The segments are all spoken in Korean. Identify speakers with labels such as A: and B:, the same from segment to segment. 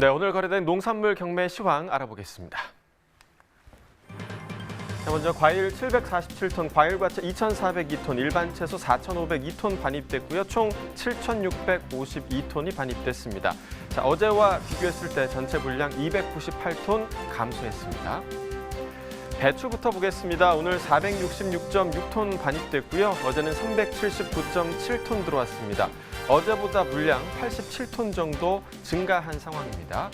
A: 네, 오늘 거래된 농산물 경매 시황 알아보겠습니다. 먼저 과일 747톤, 과일과채 2,402톤, 일반 채소 4,502톤 반입됐고요. 총 7,652톤이 반입됐습니다. 자, 어제와 비교했을 때 전체 물량 298톤 감소했습니다. 배추부터 보겠습니다. 오늘 466.6톤 반입됐고요. 어제는 379.7톤 들어왔습니다. 어제보다 물량 87톤 정도 증가한 상황입니다.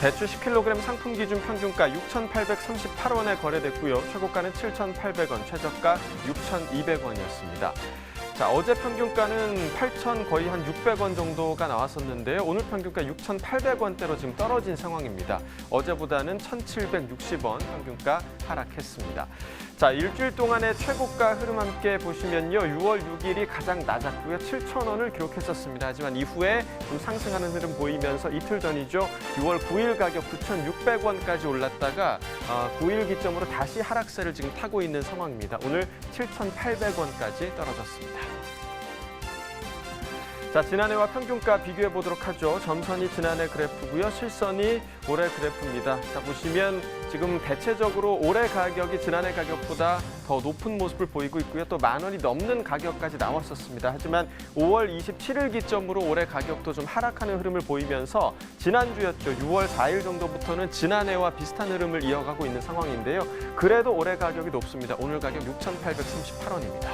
A: 배추 10kg 상품 기준 평균가 6,838원에 거래됐고요. 최고가는 7,800원, 최저가 6,200원이었습니다. 자, 어제 평균가는 8,000 거의 한 600원 정도가 나왔었는데요. 오늘 평균가 6,800원대로 지금 떨어진 상황입니다. 어제보다는 1,760원 평균가 하락했습니다. 자, 일주일 동안의 최고가 흐름 함께 보시면요. 6월 6일이 가장 낮았고요. 7,000원을 기록했었습니다. 하지만 이후에 좀 상승하는 흐름 보이면서 이틀 전이죠. 6월 9일 가격 9,600원까지 올랐다가 9일 기점으로 다시 하락세를 지금 타고 있는 상황입니다. 오늘 7,800원까지 떨어졌습니다. 자, 지난해와 평균가 비교해 보도록 하죠. 점선이 지난해 그래프고요. 실선이 올해 그래프입니다. 자, 보시면 지금 대체적으로 올해 가격이 지난해 가격보다 더 높은 모습을 보이고 있고요. 또 10,000원이 넘는 가격까지 나왔었습니다. 하지만 5월 27일 기점으로 올해 가격도 좀 하락하는 흐름을 보이면서 지난주였죠. 6월 4일 정도부터는 지난해와 비슷한 흐름을 이어가고 있는 상황인데요. 그래도 올해 가격이 높습니다. 오늘 가격 6,838원입니다.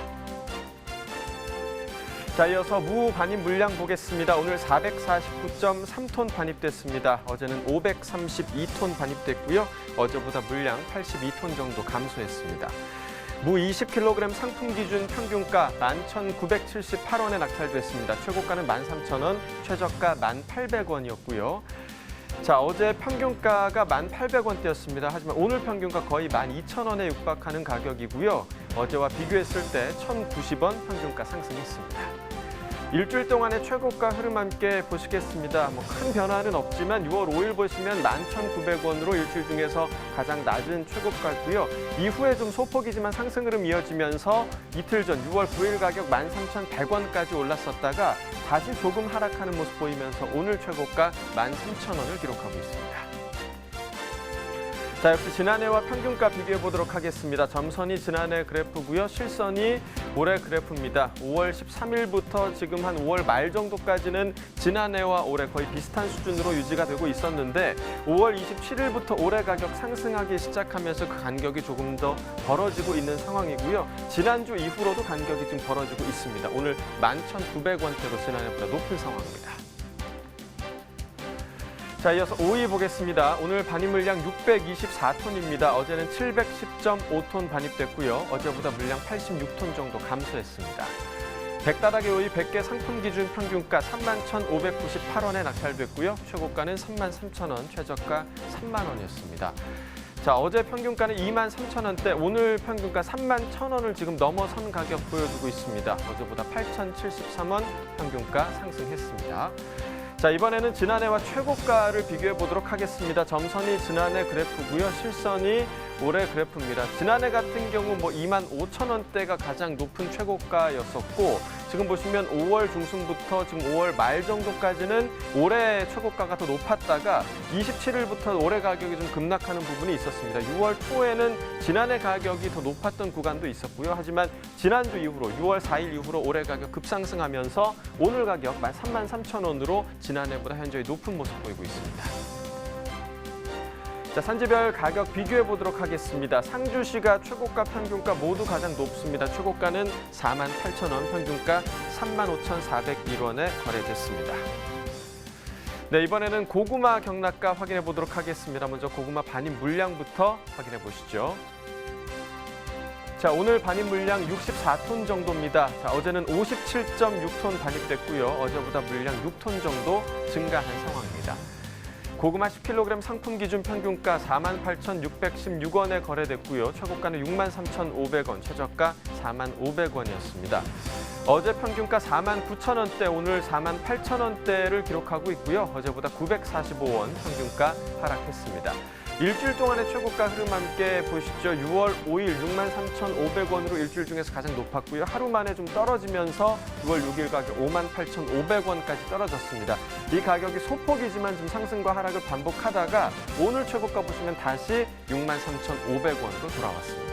A: 자, 이어서 무 반입 물량 보겠습니다. 오늘 449.3톤 반입됐습니다. 어제는 532톤 반입됐고요. 어제보다 물량 82톤 정도 감소했습니다. 무 20kg 상품 기준 평균가 11,978원에 낙찰됐습니다. 최고가는 13,000원, 최저가 1,800원이었고요. 자, 어제 평균가가 1,800원대였습니다. 하지만 오늘 평균가 거의 12,000원에 육박하는 가격이고요. 어제와 비교했을 때 1,090원 평균가 상승했습니다. 일주일 동안의 최고가 흐름 함께 보시겠습니다. 큰 변화는 없지만 6월 5일 보시면 11,900원으로 일주일 중에서 가장 낮은 최고가고요. 이후에 좀 소폭이지만 상승 흐름 이어지면서 이틀 전 6월 9일 가격 13,100원까지 올랐었다가 다시 조금 하락하는 모습 보이면서 오늘 최고가 13,000원을 기록하고 있습니다. 자, 역시 지난해와 평균가 비교해 보도록 하겠습니다. 점선이 지난해 그래프고요. 실선이 올해 그래프입니다. 5월 13일부터 지금 한 5월 말 정도까지는 지난해와 올해 거의 비슷한 수준으로 유지가 되고 있었는데 5월 27일부터 올해 가격 상승하기 시작하면서 그 간격이 조금 더 벌어지고 있는 상황이고요. 지난주 이후로도 간격이 지금 벌어지고 있습니다. 오늘 11,900원대로 지난해보다 높은 상황입니다. 자, 이어서 5위 보겠습니다. 오늘 반입 물량 624톤입니다. 어제는 710.5톤 반입됐고요. 어제보다 물량 86톤 정도 감소했습니다. 백다닥의 오이 100개 상품 기준 평균가 31,598원에 낙찰됐고요. 최고가는 33,000원, 최저가 3만원이었습니다. 자, 어제 평균가는 23,000원대, 오늘 평균가 31,000원을 지금 넘어선 가격 보여주고 있습니다. 어제보다 8,073원 평균가 상승했습니다. 자, 이번에는 지난해와 최고가를 비교해 보도록 하겠습니다. 점선이 지난해 그래프고요. 실선이 올해 그래프입니다. 지난해 같은 경우 25,000원대가 가장 높은 최고가였었고 지금 보시면 5월 중순부터 지금 5월 말 정도까지는 올해 최고가가 더 높았다가 27일부터 올해 가격이 좀 급락하는 부분이 있었습니다. 6월 초에는 지난해 가격이 더 높았던 구간도 있었고요. 하지만 지난주 이후로 6월 4일 이후로 올해 가격 급상승하면서 오늘 가격 13,000원으로 지난해보다 현저히 높은 모습 보이고 있습니다. 자, 산지별 가격 비교해 보도록 하겠습니다. 상주시가 최고가 평균가 모두 가장 높습니다. 최고가는 48,000원, 평균가 35,401원에 거래됐습니다. 네, 이번에는 고구마 경락가 확인해 보도록 하겠습니다. 먼저 고구마 반입 물량부터 확인해 보시죠. 자, 오늘 반입 물량 64톤 정도입니다. 자, 어제는 57.6톤 반입됐고요. 어제보다 물량 6톤 정도 증가한 상황입니다. 고구마 10kg 상품 기준 평균가 48,616원에 거래됐고요. 최고가는 63,500원, 최저가 45,500원이었습니다. 어제 평균가 49,000원대, 오늘 48,000원대를 기록하고 있고요. 어제보다 945원 평균가 하락했습니다. 일주일 동안의 최고가 흐름 함께 보시죠. 6월 5일 63,500원으로 일주일 중에서 가장 높았고요. 하루 만에 좀 떨어지면서 6월 6일 가격 58,500원까지 떨어졌습니다. 이 가격이 소폭이지만 좀 상승과 하락을 반복하다가 오늘 최고가 보시면 다시 63,500원으로 돌아왔습니다.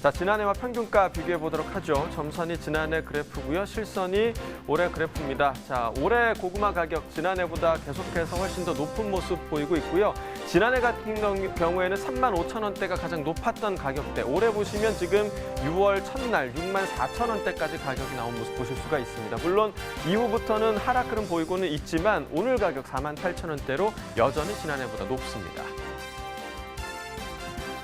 A: 자, 지난해와 평균가 비교해 보도록 하죠. 점선이 지난해 그래프고요. 실선이 올해 그래프입니다. 자, 올해 고구마 가격 지난해보다 계속해서 훨씬 더 높은 모습 보이고 있고요. 지난해 같은 경우에는 35,000원대가 가장 높았던 가격대. 올해 보시면 지금 6월 첫날 64,000원대까지 가격이 나온 모습 보실 수가 있습니다. 물론 이후부터는 하락 흐름 보이고는 있지만 오늘 가격 48,000원대로 여전히 지난해보다 높습니다.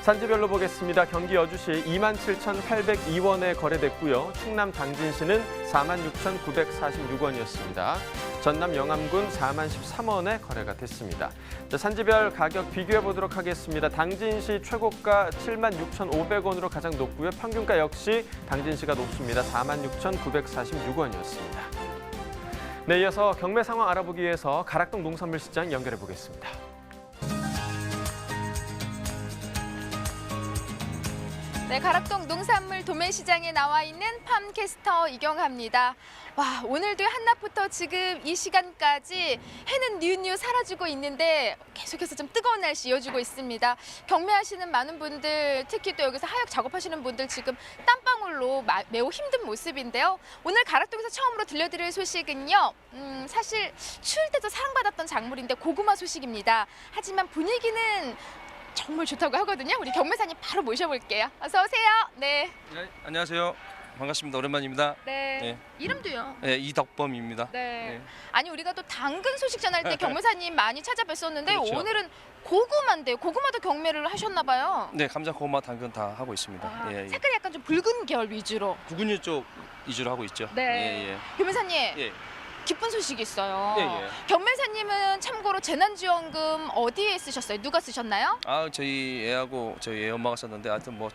A: 산지별로 보겠습니다. 경기 여주시 27,802원에 거래됐고요. 충남 당진시는 46,946원이었습니다. 전남 영암군 40,013원에 거래가 됐습니다. 자, 산지별 가격 비교해 보도록 하겠습니다. 당진시 최고가 76,500원으로 가장 높고요. 평균가 역시 당진시가 높습니다. 46,946원이었습니다. 네, 이어서 경매 상황 알아보기 위해서 가락동 농산물시장 연결해 보겠습니다.
B: 네, 가락동 농산물 도매시장에 나와 있는 팜캐스터 이경하입니다. 와, 오늘도 한낮부터 지금 이 시간까지 해는 뉘우뉘우 사라지고 있는데 계속해서 좀 뜨거운 날씨 이어지고 있습니다. 경매하시는 많은 분들, 특히 또 여기서 하역 작업하시는 분들 지금 땀방울로 매우 힘든 모습인데요. 오늘 가락동에서 처음으로 들려드릴 소식은요. 사실 추울 때도 사랑받았던 작물인데 고구마 소식입니다. 하지만 분위기는 정말 좋다고 하거든요. 우리 경매사님 바로 모셔볼게요. 어서 오세요. 네.
C: 네, 안녕하세요. 반갑습니다. 오랜만입니다.
B: 네.
C: 네.
B: 이름도요.
C: 네, 이덕범입니다.
B: 네.
C: 네.
B: 아니 우리가 또 당근 소식 전할 때 경매사님 많이 찾아뵀었는데
C: 그렇죠.
B: 오늘은 고구마인데요. 고구마도 경매를 하셨나 봐요.
C: 네, 감자, 고구마, 당근 다 하고 있습니다.
B: 아,
C: 예, 예.
B: 색깔이 약간 좀 붉은 계열 위주로.
C: 구근유 쪽 위주로 하고 있죠.
B: 네.
C: 예, 예.
B: 경매사님
C: 예.
B: 기쁜 소식이 있어요.
C: 예, 예.
B: 경매사님은 참고로 재난지원금 어디에 쓰셨어요? 누가 쓰셨나요?
C: 아, 저희 애하고 저희 애 엄마가 썼는데 하여튼 뭐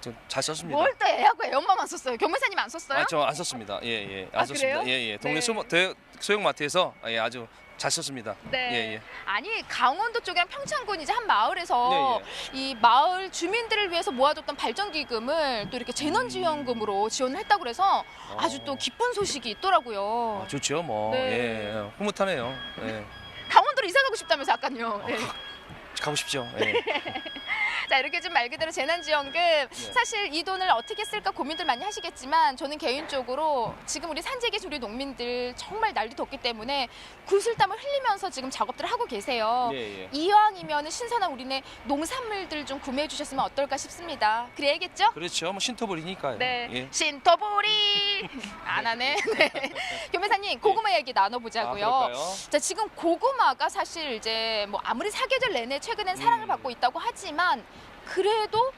C: 좀 잘 썼습니다.
B: 뭘 또 애하고 애 엄마만 썼어요? 경매사님 안 썼어요?
C: 아, 저 안 썼습니다. 예, 예. 안
B: 아,
C: 썼습니다.
B: 그래요?
C: 예, 예. 동네
B: 네.
C: 소형마트에서 예, 아주 잘 썼습니다.
B: 네.
C: 예, 예.
B: 아니 강원도 쪽이랑 평창군 이제 한 마을에서
C: 네,
B: 이 마을 주민들을 위해서 모아뒀던 발전기금을 또 이렇게 재난지원금으로 지원을 했다고 그래서 아주 또 기쁜 소식이 있더라고요.
C: 아, 좋죠. 뭐.
B: 네.
C: 예, 예. 흐뭇하네요. 예.
B: 강원도로 이사 가고 싶다면서 아까요. 네.
C: 가고 싶죠. 예.
B: 자, 이렇게 좀 말 그대로 재난지원금 사실 이 돈을 어떻게 쓸까 고민들 많이 하시겠지만 저는 개인적으로 지금 우리 산지에 계신 우리 농민들 정말 날도 덥기 때문에 구슬땀을 흘리면서 지금 작업들을 하고 계세요.
C: 예, 예.
B: 이왕이면 신선한 우리네 농산물들 좀 구매해 주셨으면 어떨까 싶습니다. 그래야겠죠?
C: 그렇죠. 뭐 신토불이니까요.
B: 네,
C: 예.
B: 신토보리 안 하네. 네. 교매사님 고구마 얘기 나눠보자고요.
C: 아, 그럴까요?
B: 자, 지금 고구마가 사실 이제 뭐 아무리 사계절 내내 최근엔 사랑을 받고 있다고 하지만 그래도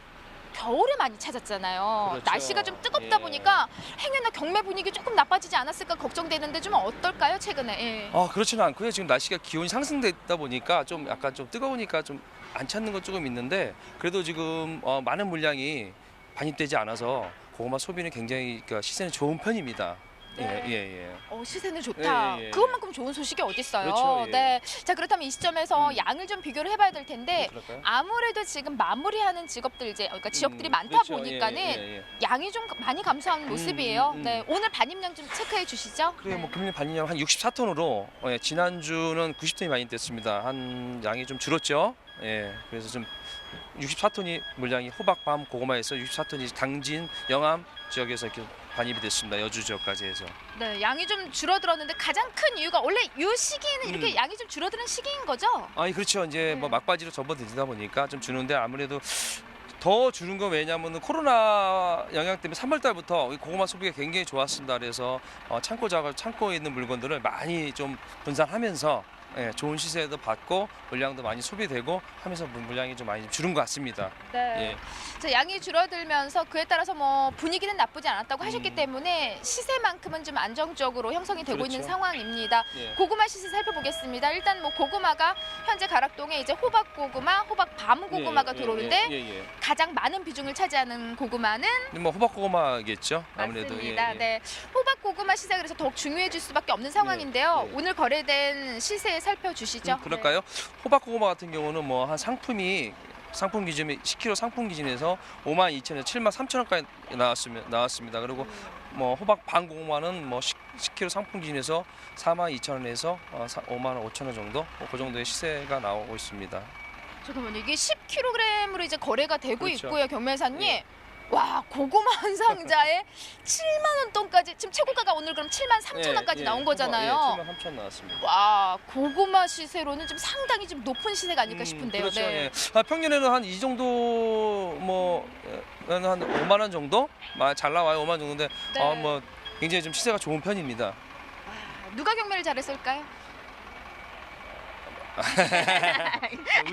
B: 겨울에 많이 찾았잖아요.
C: 그렇죠.
B: 날씨가 좀 뜨겁다
C: 예.
B: 보니까 행여나 경매 분위기 조금 나빠지지 않았을까 걱정되는데 좀 어떨까요, 최근에? 예.
C: 아, 그렇지는 않고요. 지금 날씨가 기온이 상승됐다 보니까 좀 약간 좀 뜨거우니까 좀 안 찾는 건 조금 있는데 그래도 지금 많은 물량이 반입되지 않아서 고구마 소비는 굉장히 그러니까 시세는 좋은 편입니다.
B: 네.
C: 예, 예, 예.
B: 시세는 좋다.
C: 예, 예, 예.
B: 그것만큼 좋은 소식이 어디 있어요?
C: 그렇죠, 예.
B: 네. 자, 그렇다면 이 시점에서 양을 좀 비교를 해봐야 될 텐데
C: 그럴까요?
B: 아무래도 지금 마무리하는 직업들 이제 그러니까 지역들이 많다
C: 그렇죠.
B: 보니까는
C: 예, 예, 예.
B: 양이 좀 많이 감소한 모습이에요. 네, 오늘 반입량 좀 체크해 주시죠.
C: 그래
B: 네.
C: 뭐 금리 반입량 한 64톤으로 지난주는 90톤이 반입됐습니다. 한 양이 좀 줄었죠. 예. 그래서 좀 64톤이 물량이 호박, 밤, 고구마에서 64톤이 당진, 영암 지역에서 이렇게 반입이 됐습니다. 여주 지역까지 해서.
B: 네, 양이 좀 줄어들었는데 가장 큰 이유가 원래 이 시기에는 이렇게 양이 좀 줄어드는 시기인 거죠?
C: 아니 그렇죠. 이제 뭐 막바지로 접어들다 보니까 좀 주는데 아무래도 더 주는 건 왜냐하면 코로나 영향 때문에 3월 달부터 고구마 소비가 굉장히 좋았습니다. 그래서 창고에 있는 물건들을 많이 좀 분산하면서 예, 좋은 시세도 받고 물량도 많이 소비되고 하면서 물량이 좀 많이 줄은 것 같습니다.
B: 네.
C: 예.
B: 자, 양이 줄어들면서 그에 따라서 뭐 분위기는 나쁘지 않았다고 하셨기 때문에 시세만큼은 좀 안정적으로 형성이 되고
C: 그렇죠.
B: 있는 상황입니다.
C: 예.
B: 고구마 시세 살펴보겠습니다. 일단 뭐 고구마가 현재 가락동에 이제 호박 고구마, 호박 밤 고구마가 들어오는데
C: 예.
B: 가장 많은 비중을 차지하는 고구마는
C: 뭐 호박 고구마겠죠. 아무래도
B: 맞습니다.
C: 예.
B: 네, 호박 고구마 시세 그래서 더욱 중요해질 수밖에 없는 상황인데요.
C: 예.
B: 오늘 거래된 시세에서 살펴주시죠.
C: 그럴까요? 호박고구마 같은 경우는 뭐 한 상품 기준에 10kg 상품 기준에서 52,000에서 73,000원까지 나왔습니다. 그리고 뭐 호박 반고구마는 뭐 10kg 상품 기준에서 42,000원에서 55,000원 정도 그 정도의 시세가 나오고 있습니다.
B: 잠깐만요. 이게 10kg으로 이제 거래가 되고
C: 그렇죠.
B: 있고요, 경매사님.
C: 예.
B: 와, 고구마 한 상자에 7만 원 돈까지 지금 최고가가 오늘 그럼 7만 3천 원까지 나온 거잖아요.
C: 7만 3천 나왔습니다.
B: 와, 고구마 시세로는 좀 상당히 좀 높은 시세가 아닐까 싶은데요.
C: 그렇죠.
B: 네.
C: 예. 평년에는 한 이 정도 한 5만 원 정도 잘 나와요. 5만 원 정도인데
B: 네.
C: 뭐 굉장히 좀 시세가 좋은 편입니다.
B: 와, 누가 경매를 잘했을까요?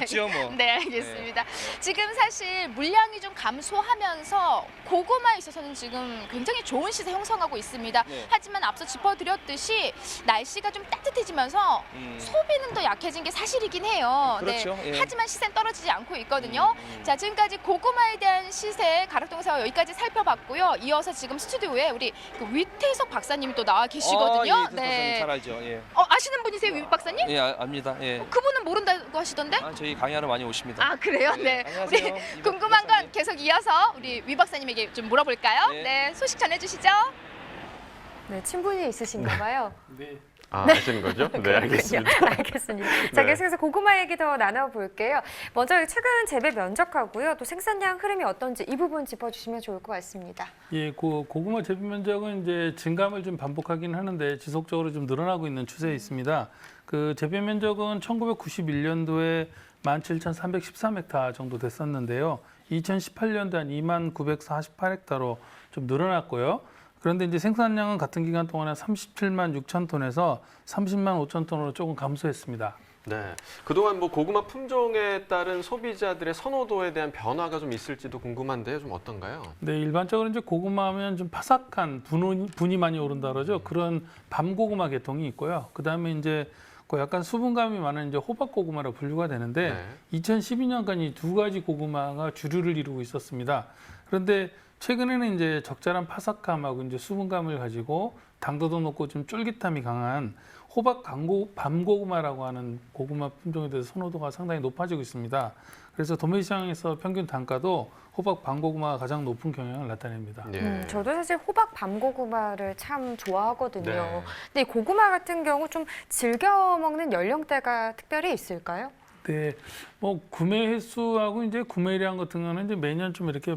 C: 웃지요 뭐.
B: 네, 알겠습니다.
C: 네.
B: 지금 사실 물량이 좀 감소하면서 고구마에 있어서는 지금 굉장히 좋은 시세 형성하고 있습니다.
C: 네.
B: 하지만 앞서 짚어드렸듯이 날씨가 좀 따뜻해지면서 소비는 더 약해진 게 사실이긴 해요.
C: 그렇죠.
B: 네.
C: 예.
B: 하지만 시세는 떨어지지 않고 있거든요. 자, 지금까지 고구마에 대한 시세 가락동사와 여기까지 살펴봤고요. 이어서 지금 스튜디오에 우리 그 위태석 박사님이 또 나와 계시거든요.
C: 예, 잘 알죠. 예.
B: 아시는 분이세요, 위 박사님?
C: 예, 압니다. 예.
B: 그분은 모른다고 하시던데?
C: 저희 강의하러 많이 오십니다.
B: 아, 그래요? 네.
C: 안녕하세요.
B: 우리 궁금한 건 계속 이어서 우리 위 박사님에게 좀 물어볼까요?
C: 네.
B: 네, 소식 전해주시죠.
D: 네, 친분이 있으신가 봐요.
A: 네. 아시는 거죠? 네, 알겠습니다.
D: 알겠습니다. 자,
A: 네.
D: 계속해서 고구마 얘기 더 나눠볼게요. 먼저 최근 재배 면적하고요. 또 생산량 흐름이 어떤지 이 부분 짚어주시면 좋을 것 같습니다.
E: 예, 고구마 재배 면적은 이제 증감을 좀 반복하긴 하는데 지속적으로 좀 늘어나고 있는 추세에 있습니다. 그 재배 면적은 1991년도에 17,313헥타 정도 됐었는데요. 2018년도에 한 29,948헥타로 좀 늘어났고요. 그런데 이제 생산량은 같은 기간 동안에 37만 6천 톤에서 30만 5천 톤으로 조금 감소했습니다.
A: 네, 그동안 뭐 고구마 품종에 따른 소비자들의 선호도에 대한 변화가 좀 있을지도 궁금한데요. 좀 어떤가요?
E: 네, 일반적으로 이제 고구마하면 좀 바삭한 분이 많이 오른다 그러죠. 그런 밤고구마 계통이 있고요. 그다음에 이제 그 약간 수분감이 많은 이제 호박고구마로 분류가 되는데
A: 네.
E: 2012년까지 이 두 가지 고구마가 주류를 이루고 있었습니다. 그런데 최근에는 이제 적절한 파삭감하고 이제 수분감을 가지고 당도도 높고 좀 쫄깃함이 강한 호박 밤고구마라고 하는 고구마 품종에 대해서 선호도가 상당히 높아지고 있습니다. 그래서 도매 시장에서 평균 단가도 호박 밤고구마가 가장 높은 경향을 나타냅니다.
A: 네.
D: 저도 사실 호박 밤고구마를 참 좋아하거든요.
A: 네.
D: 근데 이 고구마 같은 경우 좀 즐겨 먹는 연령대가 특별히 있을까요?
E: 네, 뭐 구매 횟수하고 이제 구매량 같은 거는 이제 매년 좀 이렇게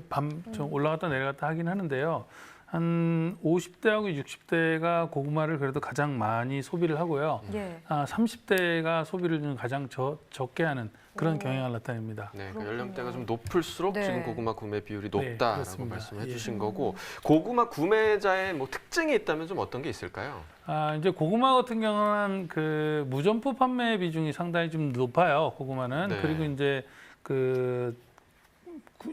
E: 좀 올라갔다 내려갔다 하긴 하는데요. 한 50대하고 60대가 고구마를 그래도 가장 많이 소비를 하고요.
D: 예.
E: 30대가 소비를 좀 가장 적게 하는 그런 경향을 나타냅니다.
A: 네, 그
D: 그렇군요.
A: 연령대가 좀 높을수록
D: 네.
A: 지금 고구마 구매 비율이
E: 네,
A: 높다라고
E: 그렇습니다.
A: 말씀해
E: 예.
A: 주신 거고, 고구마 구매자의 뭐 특징이 있다면 좀 어떤 게 있을까요?
E: 이제 고구마 같은 경우는 그 무점포 판매 비중이 상당히 좀 높아요. 고구마는.
A: 네.
E: 그리고 이제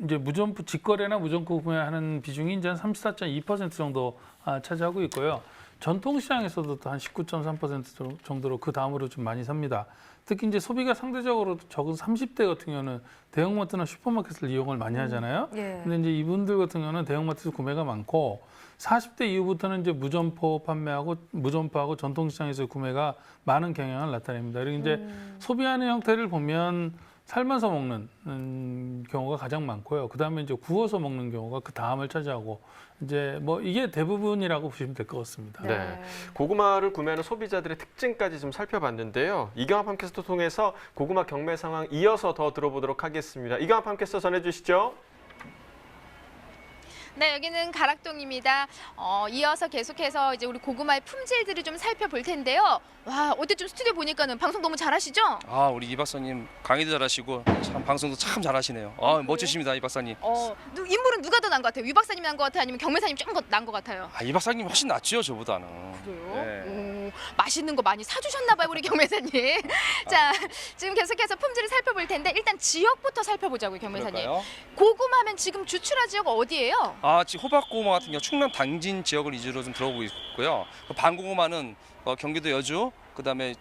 E: 이제 무점포 직거래나 무점포 구매하는 비중이 이제 한 34.2% 정도 차지하고 있고요. 전통시장에서도 또 한 19.3% 정도로 그 다음으로 좀 많이 삽니다. 특히 이제 소비가 상대적으로 적은 30대 같은 경우는 대형마트나 슈퍼마켓을 이용을 많이 하잖아요.
D: 예.
E: 근데 이제 이분들 같은 경우는 대형마트에서 구매가 많고 40대 이후부터는 이제 무점포하고 전통시장에서 구매가 많은 경향을 나타냅니다. 그리고 이제 소비하는 형태를 보면 삶아서 먹는 경우가 가장 많고요. 그다음에 이제 구워서 먹는 경우가 그 다음을 차지하고 이제 뭐 이게 대부분이라고 보시면 될 것 같습니다.
A: 네. 고구마를 구매하는 소비자들의 특징까지 좀 살펴봤는데요. 이경합 팜캐스터 통해서 고구마 경매 상황 이어서 더 들어보도록 하겠습니다. 이경합 팜캐스터 전해주시죠.
B: 네, 여기는 가락동입니다. 이어서 계속해서 이제 우리 고구마의 품질들을 좀 살펴볼 텐데요. 와, 어때 좀 스튜디오 보니까는 방송 너무 잘하시죠?
C: 우리 이 박사님 강의도 잘하시고 참 방송도 참 잘하시네요. 멋지십니다, 이 박사님.
B: 인물은 누가 더 난 것 같아요? 위 박사님이 난 것 같아요? 아니면 경매사님이 좀 난 것 같아요?
C: 이 박사님 훨씬 낫지요, 저보다는.
B: 그래요?
C: 네.
B: 맛있는 거 많이 사주셨나 봐요, 우리 경매사님. 자, 지금 계속해서 품질을 살펴볼 텐데 일단 지역부터 살펴보자고요, 경매사님.
C: 그럴까요?
B: 고구마면 지금 주출하 지역 어디예요?
C: 지금 호박고구마 같은 경우 충남 당진 지역을 위주로 좀 들어오고 있고요. 반고구마는 경기도 여주, 그다음에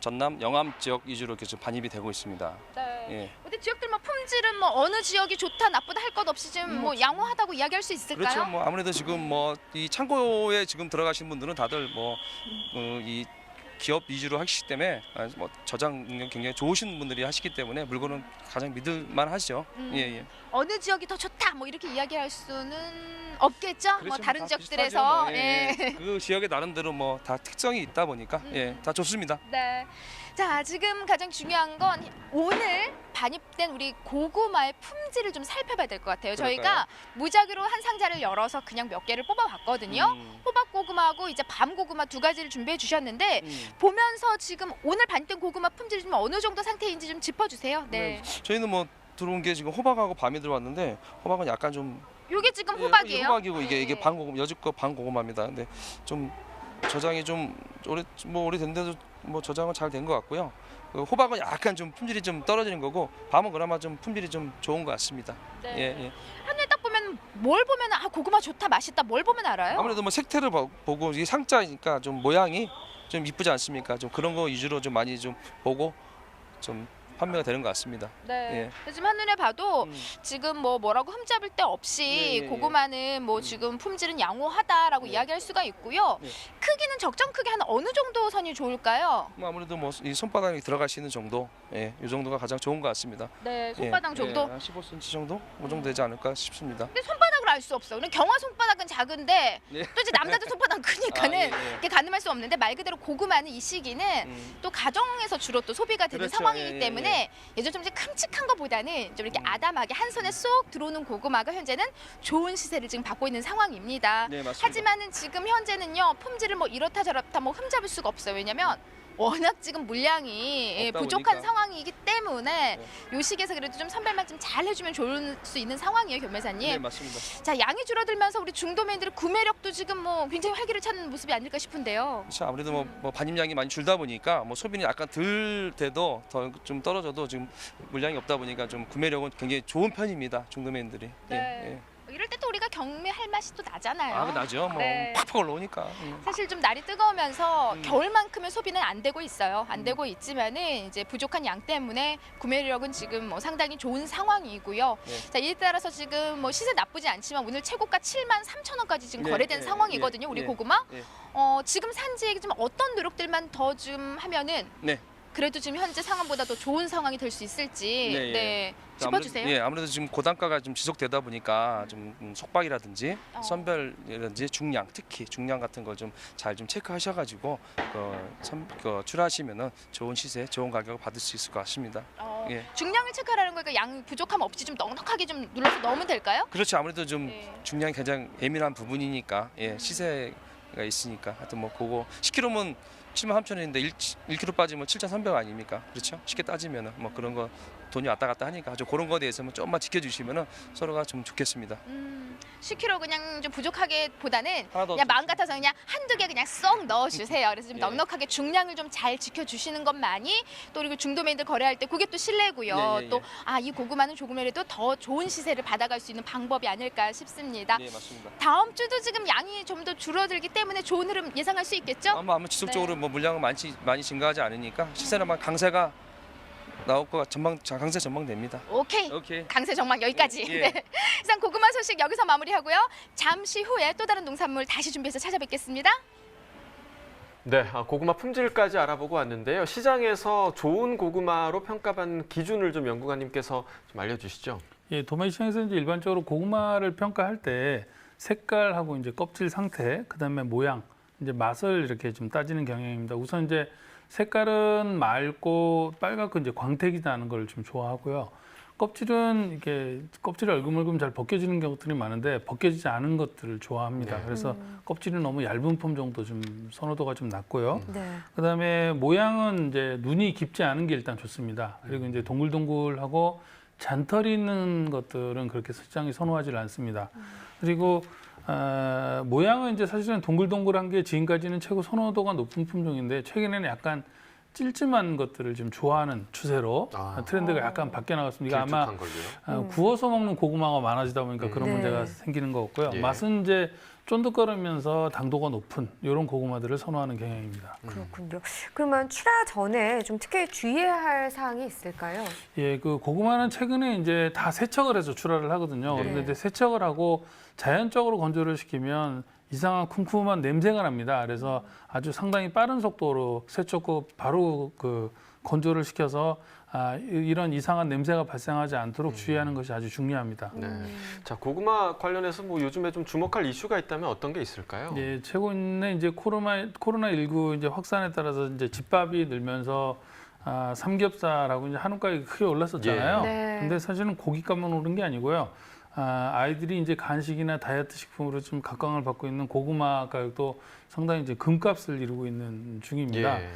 C: 전남 영암 지역 위주로 이렇게 좀 반입이 되고 있습니다.
B: 네.
C: 예.
B: 근데 지역들 뭐 품질은 뭐 어느 지역이 좋다 나쁘다 할 것 없이 좀 뭐 양호하다고 이야기할 수 있을까요?
C: 그렇죠. 뭐 아무래도 지금 뭐 이 창고에 지금 들어가신 분들은 다들 이 기업 위주로 하시기 때문에 뭐 저장 능력 굉장히 좋으신 분들이 하시기 때문에 물건은 가장 믿을만 하죠. 예, 예.
B: 어느 지역이 더 좋다 뭐 이렇게 이야기할 수는 없겠죠. 뭐
C: 그렇죠.
B: 다른
C: 다
B: 지역들에서
C: 비슷하죠. 뭐,
B: 예.
C: 예. 그 지역에 나름대로 뭐 다 특성이 있다 보니까 예, 다 좋습니다.
B: 네. 자, 지금 가장 중요한 건 오늘 반입된 우리 고구마의 품질을 좀 살펴봐야 될 것 같아요. 저희가
C: 그럴까요?
B: 무작위로 한 상자를 열어서 그냥 몇 개를 뽑아봤거든요. 호박 고구마하고 이제 밤 고구마 두 가지를 준비해 주셨는데 보면서 지금 오늘 반입된 고구마 품질이 좀 어느 정도 상태인지 좀 짚어주세요. 네.
C: 저희는 뭐 들어온 게 지금 호박하고 밤이 들어왔는데 호박은 약간 좀
B: 요게 지금
C: 예,
B: 호박이에요.
C: 호박이고 이게
B: 네.
C: 반고구마 여지껏 반고구마입니다. 근데 좀 저장이 좀 오래된데도 뭐 저장은 잘 된 것 같고요. 그 호박은 약간 좀 품질이 좀 떨어지는 거고 밤은 그나마 좀 품질이 좀 좋은 것 같습니다.
B: 네.
C: 예, 예.
B: 한눈에 딱 보면 뭘 보면 아 고구마 좋다 맛있다 뭘 보면 알아요?
C: 아무래도 뭐 색태를 보고 이게 상자니까 좀 모양이 좀 이쁘지 않습니까? 좀 그런 거 위주로 좀 많이 좀 보고 좀 판매가 되는 것 같습니다.
B: 네.
C: 예.
B: 지금 한눈에 봐도 지금 뭐라고 흠잡을 데 없이
C: 예, 예, 예.
B: 고구마는 뭐 지금 품질은 양호하다라고 이야기할 수가 있고요.
C: 예.
B: 크기는 적정 크기 한 어느 정도 선이 좋을까요?
C: 뭐 아무래도 뭐 이 손바닥에 들어갈 수 있는 정도, 예, 이 정도가 가장 좋은 것 같습니다.
B: 네,
C: 예,
B: 손바닥 정도.
C: 예, 한 15cm 정도, 그 정도 되지 않을까 싶습니다.
B: 근데 손바닥을 알 수 없어. 우리 경화 손바닥은 작은데
C: 네.
B: 또 이제 남자들 손바닥은 크니까는
C: 아, 예, 예.
B: 이렇게 가늠할 수 없는데 말 그대로 고구마는 이 시기는 또 가정에서 주로 또 소비가 되는
C: 그렇죠.
B: 상황이기
C: 예, 예,
B: 때문에 예전 좀 이제 큼직한 것보다는 좀 이렇게 아담하게 한 손에 쏙 들어오는 고구마가 현재는 좋은 시세를 지금 받고 있는 상황입니다.
C: 네, 맞습니다.
B: 하지만은 지금 현재는요 품질을 뭐 이렇다 저렇다 뭐 흠잡을 수가 없어요. 왜냐면 워낙 지금 물량이
C: 없다
B: 부족한
C: 보니까.
B: 상황이기 때문에 요 시기에서 그래도 좀 선별만 좀 잘 해주면 좋을 수 있는 상황이에요, 교매사님.
C: 네, 맞습니다.
B: 자, 양이 줄어들면서 우리 중도매인들의 구매력도 지금 뭐 굉장히 활기를 찾는 모습이 아닐까 싶은데요.
C: 그렇죠. 아무래도 뭐 반입량이 많이 줄다 보니까 뭐 소비는 약간 덜 돼도 더 좀 떨어져도 지금 물량이 없다 보니까 좀 구매력은 굉장히 좋은 편입니다. 중도매인들이.
B: 네.
C: 예, 예.
B: 이럴 때 또 우리가 경매할 맛이 또 나잖아요.
C: 아, 나죠. 뭐
B: 네.
C: 팍팍 올라오니까.
B: 사실 좀 날이 뜨거우면서 겨울만큼의 소비는 안 되고 있어요. 안 되고 있지만은 이제 부족한 양 때문에 구매력은 지금 뭐 상당히 좋은 상황이고요.
C: 네.
B: 자, 이에 따라서 지금 뭐 시세 나쁘지 않지만 오늘 최고가 73,000원까지 지금
C: 네,
B: 거래된
C: 네,
B: 상황이거든요.
C: 네,
B: 우리
C: 네.
B: 고구마.
C: 네.
B: 지금 산지에 좀 어떤 노력들만 더 좀 하면은
C: 네.
B: 그래도 지금 현재 상황보다 더 좋은 상황이 될 수 있을지
C: 네, 예.
B: 짚어주세요.
C: 예, 아무래도 지금 고단가가 좀 지속되다 보니까 좀 속박이라든지
B: 어.
C: 선별이라든지 중량, 특히 중량 같은 걸 좀 잘 좀 체크하셔가지고 출하하시면은 좋은 시세, 좋은 가격을 받을 수 있을 것 같습니다. 예.
B: 중량을 체크하라는 거니까 양 부족함 없이 좀 넉넉하게 좀 눌러서 넣으면 될까요?
C: 그렇죠. 아무래도 좀
B: 네.
C: 중량이 가장 예민한 부분이니까 예, 시세가 있으니까 하여튼 뭐 그거 10kg면 73,000원인데 1kg 빠지면 7,300원 아닙니까? 그렇죠? 쉽게 따지면은 뭐 그런 거 돈이 왔다 갔다 하니까 아주 그런 거에 대해서는 좀만 지켜주시면은 서로가 좀 좋겠습니다.
B: 10kg 그냥 좀 부족하게 보다는
C: 하나 더
B: 그냥 마음 같아서 그냥 한두 개 그냥 쏙 넣어주세요. 그래서 좀
C: 예.
B: 넉넉하게 중량을 좀 잘 지켜주시는 것만이 또 그리고 중도매인들 거래할 때 그게 또 신뢰고요.
C: 예, 예,
B: 또
C: 예.
B: 이 고구마는 조금이라도 더 좋은 시세를 받아갈 수 있는 방법이 아닐까 싶습니다.
C: 네, 맞습니다.
B: 다음 주도 지금 양이 좀 더 줄어들기 때문에 좋은 흐름 예상할 수 있겠죠?
C: 아마 지속적으로
B: 네.
C: 뭐 물량은 많이 증가하지 않으니까 시세는 아마 강세가 나올 거 강세 전망됩니다.
B: 오케이.
C: 오케이.
B: 강세 전망 여기까지.
C: 예.
B: 네. 이상 고구마 소식 여기서 마무리하고요. 잠시 후에 또 다른 농산물 다시 준비해서 찾아뵙겠습니다.
A: 네, 고구마 품질까지 알아보고 왔는데요. 시장에서 좋은 고구마로 평가받는 기준을 좀 연구관님께서 좀 알려주시죠.
E: 예, 도매 시장에서 이제 일반적으로 고구마를 평가할 때 색깔하고 이제 껍질 상태, 그다음에 모양, 이제 맛을 이렇게 좀 따지는 경향입니다. 우선 이제 색깔은 맑고 빨갛고 이제 광택이 나는 걸 좀 좋아하고요. 껍질은 이렇게 껍질이 얼금얼금 잘 벗겨지는 경우들이 많은데 벗겨지지 않은 것들을 좋아합니다.
A: 네.
E: 그래서 껍질은 너무 얇은 품 정도 좀 선호도가 좀 낮고요.
D: 네.
E: 그다음에 모양은 이제 눈이 깊지 않은 게 일단 좋습니다. 그리고 이제 동글동글하고 잔털이 있는 것들은 그렇게 시장이 선호하지 않습니다. 그리고 모양은 이제 사실은 동글동글한 게 지금까지는 최고 선호도가 높은 품종인데 최근에는 약간 찔찔한 것들을 좀 좋아하는 추세로 트렌드가 약간 바뀌어 나갔습니다. 이거 아마 구워서 먹는 고구마가 많아지다 보니까 그런
D: 네.
E: 문제가 생기는 것 같고요.
A: 예.
E: 맛은 이제 쫀득거리면서 당도가 높은 이런 고구마들을 선호하는 경향입니다.
D: 그렇군요. 그러면 출하 전에 좀 특히 주의해야 할 사항이 있을까요?
E: 예, 그 고구마는 최근에 이제 다 세척을 해서 출하를 하거든요. 그런데
D: 네.
E: 이제 세척을 하고 자연적으로 건조를 시키면 이상한 쿰쿰한 냄새가 납니다. 그래서 아주 상당히 빠른 속도로 세척고 바로 그 건조를 시켜서 이런 이상한 냄새가 발생하지 않도록 주의하는 것이 아주 중요합니다.
A: 네. 자, 고구마 관련해서 뭐 요즘에 좀 주목할 이슈가 있다면 어떤 게 있을까요?
E: 예, 최근에 이제 코로나19 이제 확산에 따라서 이제 집밥이 늘면서 삼겹살하고 이제 한우 가격이 크게 올랐었잖아요.
D: 예. 네.
E: 근데 사실은 고깃값만 오른 게 아니고요. 아이들이 이제 간식이나 다이어트 식품으로 좀 각광을 받고 있는 고구마 가격도 상당히 이제 금값을 이루고 있는 중입니다.
A: 예.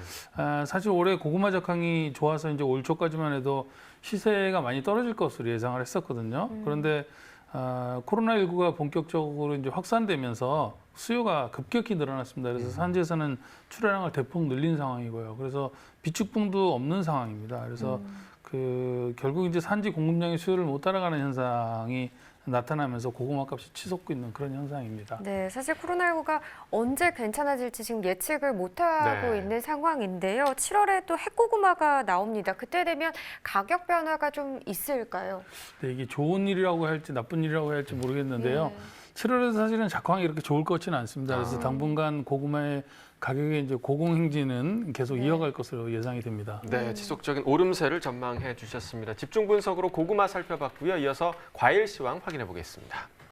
E: 사실 올해 고구마 작황이 좋아서 이제 올 초까지만 해도 시세가 많이 떨어질 것으로 예상을 했었거든요. 그런데 코로나19가 본격적으로 이제 확산되면서 수요가 급격히 늘어났습니다. 그래서 산지에서는 출하량을 대폭 늘린 상황이고요. 그래서 비축분도 없는 상황입니다. 그래서 결국 이제 산지 공급량이 수요를 못 따라가는 현상이 나타나면서 고구마 값이 치솟고 있는 그런 현상입니다.
D: 네, 사실 코로나19가 언제 괜찮아질지 지금 예측을 못하고
A: 네.
D: 있는 상황인데요. 7월에 또 핵고구마가 나옵니다. 그때 되면 가격 변화가 좀 있을까요?
E: 네, 이게 좋은 일이라고 할지 나쁜 일이라고 할지 모르겠는데요. 7월에도 사실은 작황이 이렇게 좋을 것 같지는 않습니다. 그래서 당분간 고구마의 가격의 이제 고공행진은 계속 이어갈 것으로 예상이 됩니다.
A: 네, 지속적인 오름세를 전망해 주셨습니다. 집중 분석으로 고구마 살펴봤고요. 이어서 과일 시황 확인해 보겠습니다.